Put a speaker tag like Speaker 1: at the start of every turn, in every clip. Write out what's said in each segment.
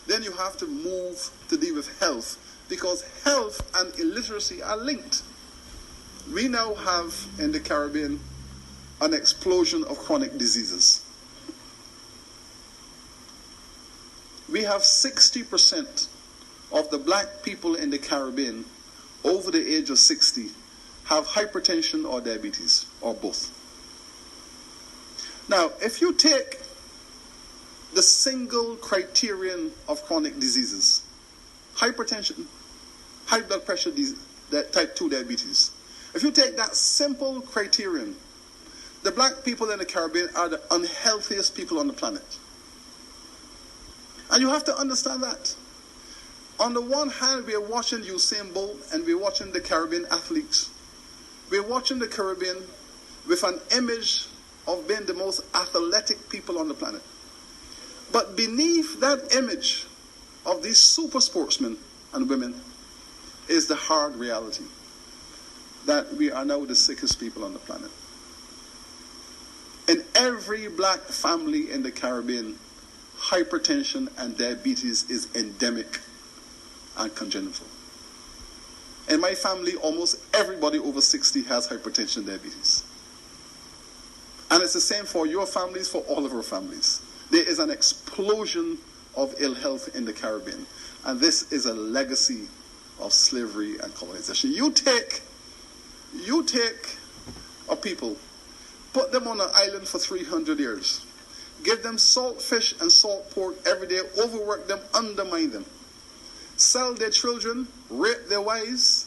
Speaker 1: then you have to move to deal with health, because health and illiteracy are linked. We now have in the Caribbean an explosion of chronic diseases. We have 60% of the black people in the Caribbean over the age of 60 have hypertension or diabetes, or both. Now, if you take the single criterion of chronic diseases, hypertension, high blood pressure, type 2 diabetes, if you take that simple criterion, the black people in the Caribbean are the unhealthiest people on the planet. And you have to understand that. On the one hand, we are watching Usain Bolt and we're watching the Caribbean athletes. We're watching the Caribbean with an image of being the most athletic people on the planet. But beneath that image of these super sportsmen and women is the hard reality that we are now the sickest people on the planet. In every black family in the Caribbean, hypertension and diabetes is endemic and congenital. In my family, almost everybody over 60 has hypertension and diabetes. And it's the same for your families, for all of our families. There is an explosion of ill health in the Caribbean. And this is a legacy of slavery and colonization. You take a people, put them on an island for 300 years, give them salt fish and salt pork every day, overwork them, undermine them, sell their children, rape their wives,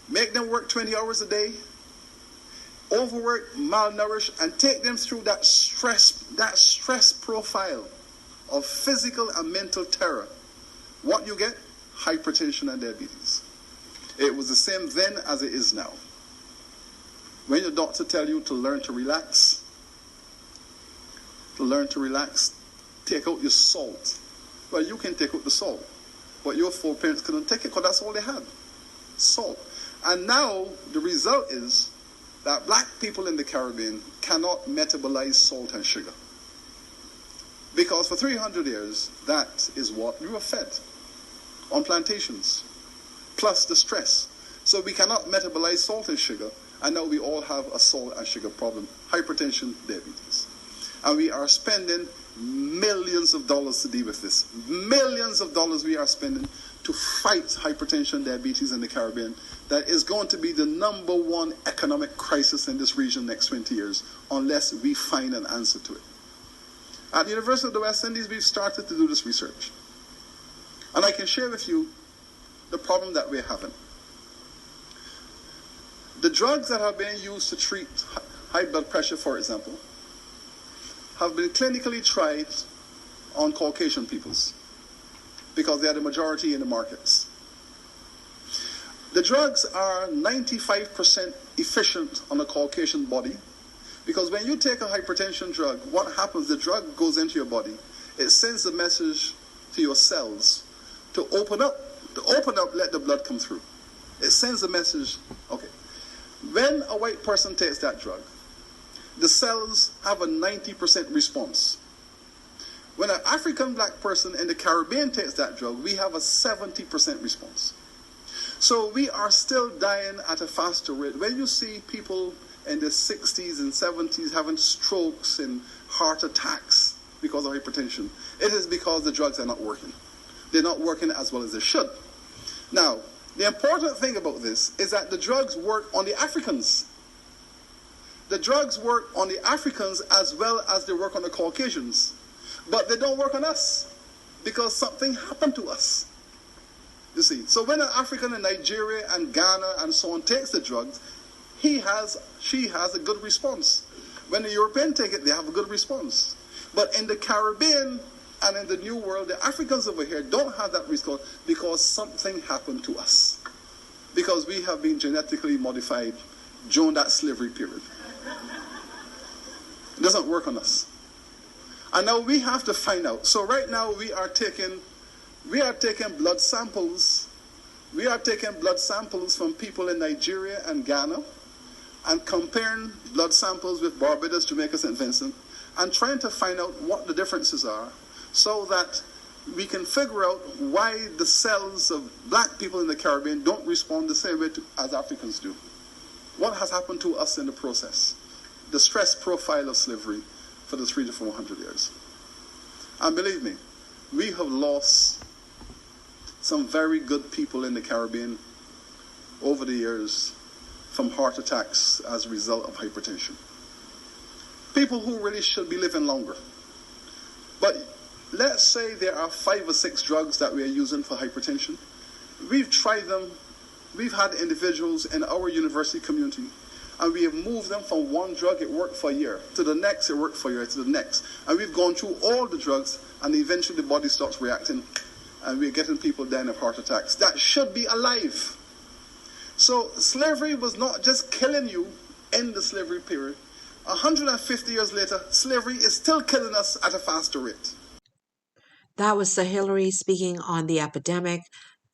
Speaker 1: make them work 20 hours a day, overwork, malnourish, and take them through that stress profile of physical and mental terror. What you get? Hypertension and diabetes. It was the same then as it is now. When your doctor tells you to learn to relax, take out your salt. Well, you can take out the salt, but your foreparents couldn't take it because that's all they had, salt. And now the result is that black people in the Caribbean cannot metabolize salt and sugar. Because for 300 years, that is what we were fed on plantations, plus the stress. So we cannot metabolize salt and sugar, and now we all have a salt and sugar problem, hypertension, diabetes. And we are spending millions of dollars to deal with this. Millions of dollars we are spending to fight hypertension, diabetes in the Caribbean. That is going to be the #1 economic crisis in this region next 20 years, unless we find an answer to it. At the University of the West Indies, we've started to do this research. And I can share with you the problem that we're having. The drugs that have been used to treat high blood pressure, for example, have been clinically tried on Caucasian peoples because they are the majority in the markets. The drugs are 95% efficient on the Caucasian body because when you take a hypertension drug, what happens, the drug goes into your body, it sends a message to your cells to open up, let the blood come through. It sends a message, okay. When a white person takes that drug, the cells have a 90% response. When an African black person in the Caribbean takes that drug, we have a 70% response. So we are still dying at a faster rate. When you see people in the 60s and 70s having strokes and heart attacks because of hypertension, it is because the drugs are not working. They're not working as well as they should. Now, the important thing about this is that the drugs work on the Africans. The drugs work on the Africans as well as they work on the Caucasians. But they don't work on us because something happened to us. You see, so when an African in Nigeria and Ghana and so on takes the drugs, she has a good response. When the European take it, they have a good response. But in the Caribbean and in the New World, the Africans over here don't have that response because something happened to us. Because we have been genetically modified during that slavery period. It doesn't work on us. And now we have to find out. So right now we are taking blood samples. We are taking blood samples from people in Nigeria and Ghana and comparing blood samples with Barbados, Jamaica, St. Vincent and trying to find out what the differences are so that we can figure out why the cells of black people in the Caribbean don't respond the same way as Africans do. What has happened to us in the process? The stress profile of slavery for the 300 to 400 years. And believe me, we have lost some very good people in the Caribbean over the years from heart attacks as a result of hypertension. People who really should be living longer. But let's say there are 5 or 6 drugs that we are using for hypertension. We've tried them. We've had individuals in our university community, and we have moved them from one drug, it worked for a year, to the next, it worked for a year, to the next. And we've gone through all the drugs, and eventually the body stops reacting, and we're getting people dying of heart attacks that should be alive. So slavery was not just killing you in the slavery period. 150 years later, slavery is still killing us at a faster rate.
Speaker 2: That was Sir Hilary speaking on the epidemic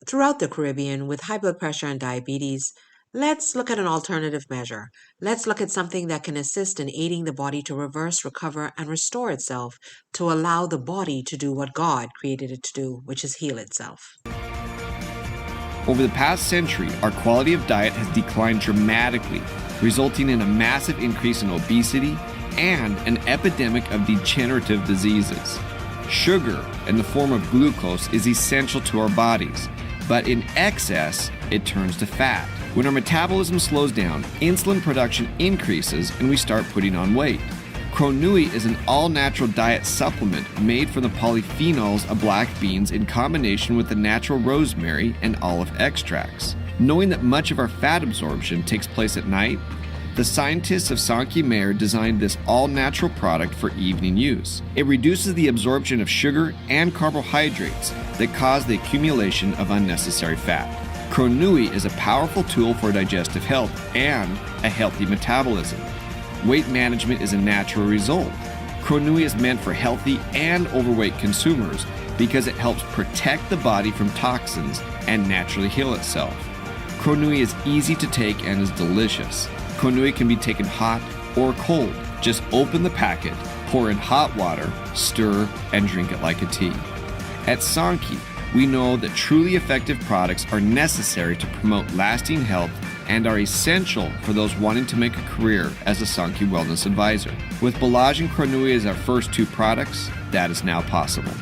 Speaker 2: throughout the Caribbean with high blood pressure and diabetes. Let's look at an alternative measure. Let's look at something that can assist in aiding the body to reverse, recover, and restore itself to allow the body to do what God created it to do, which is heal itself.
Speaker 3: Over the past century, our quality of diet has declined dramatically, resulting in a massive increase in obesity and an epidemic of degenerative diseases. Sugar, in the form of glucose, is essential to our bodies, but in excess, it turns to fat. When our metabolism slows down, insulin production increases and we start putting on weight. Kronui is an all-natural diet supplement made from the polyphenols of black beans in combination with the natural rosemary and olive extracts. Knowing that much of our fat absorption takes place at night, the scientists of Sankey Meyer designed this all-natural product for evening use. It reduces the absorption of sugar and carbohydrates that cause the accumulation of unnecessary fat. Kronui is a powerful tool for digestive health and a healthy metabolism. Weight management is a natural result. Kronui is meant for healthy and overweight consumers because it helps protect the body from toxins and naturally heal itself. Kronui is easy to take and is delicious. Kronui can be taken hot or cold. Just open the packet, pour in hot water, stir, and drink it like a tea. At Sankey, we know that truly effective products are necessary to promote lasting health and are essential for those wanting to make a career as a Sankey Wellness Advisor. With Balaj and Kronui as our first 2 products, that is now possible.